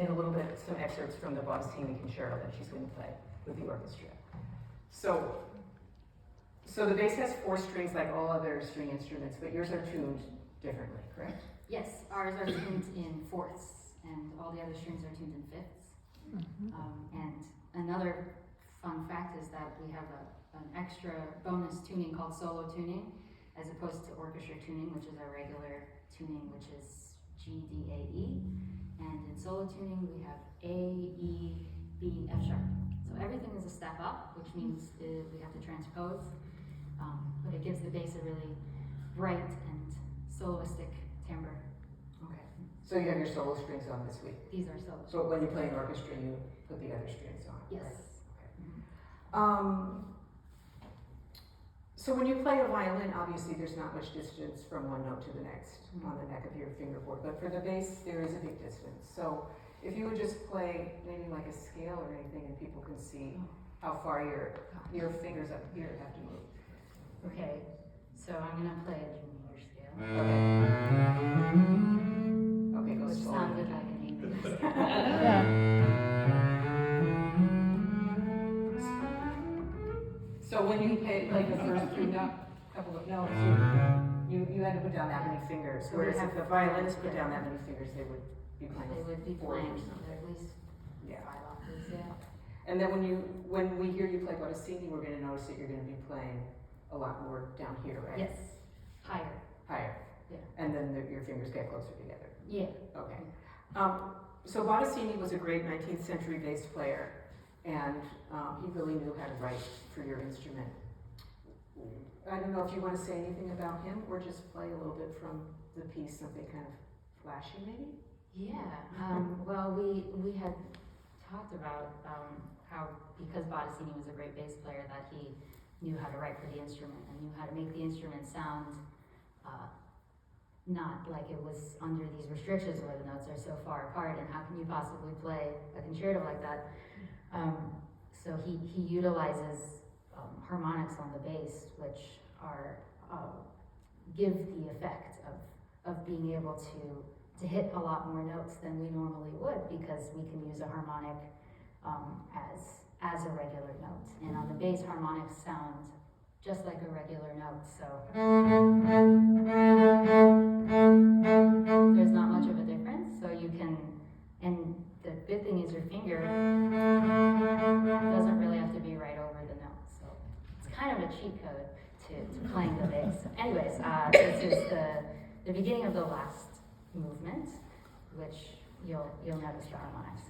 in a little bit some excerpts from the Bottesini concerto that she's going to play with the orchestra. So the bass has 4 strings like all other string instruments, but yours are tuned differently, correct? Yes, ours are tuned in fourths, and all the other strings are tuned in fifths. And another fun fact is that we have an extra bonus tuning called solo tuning, as opposed to orchestra tuning, which is our regular tuning, which is G, D, A, E. And in solo tuning, we have A, E, B, F sharp. So everything is a step up, which means we have to transpose, but it gives the bass a really bright and soloistic timbre. Okay. So you have your solo strings on this week. These are solo. So when you play an orchestra, you put the other strings on. Yes. Right? Okay. So when you play a violin, obviously there's not much distance from one note to the next on the neck of your fingerboard, but for the bass, there is a big distance. So if you would just play maybe like a scale or anything, and people can see how far your fingers up here have to move. Okay, so I'm gonna play a G major scale. Okay, go Which slow. sounded like an A major scale. So when you play the first couple of notes, you had to put down that many fingers. So Whereas we have if the violinists put down that many fingers, they would be playing. They would be 4 or playing something. at least Yeah. 5 octaves, yeah. And then when we hear you play Bottesini, we're going to notice that you're going to be playing a lot more down here, right? Yes, higher. Higher. Yeah. And then your fingers get closer together. Yeah. Okay. So Bottesini was a great 19th century bass player, and he really knew how to write for your instrument. I don't know if you want to say anything about him, or just play a little bit from the piece, something kind of flashy, maybe? Yeah, well, we had talked about how, because Bottesini was a great bass player, that he knew how to write for the instrument and knew how to make the instrument sound not like it was under these restrictions where the notes are so far apart, and how can you possibly play a concerto like that? So he utilizes harmonics on the bass, which are give the effect of being able to hit a lot more notes than we normally would, because we can use a harmonic as a regular note. And on the bass, harmonics sound just like a regular note, so there's not much of a difference. So you can, and the good thing is your finger doesn't really have to be right over the note. So it's kind of a cheat code to playing the bass. So anyways, this is the beginning of the last movement, which you'll notice the harmonics.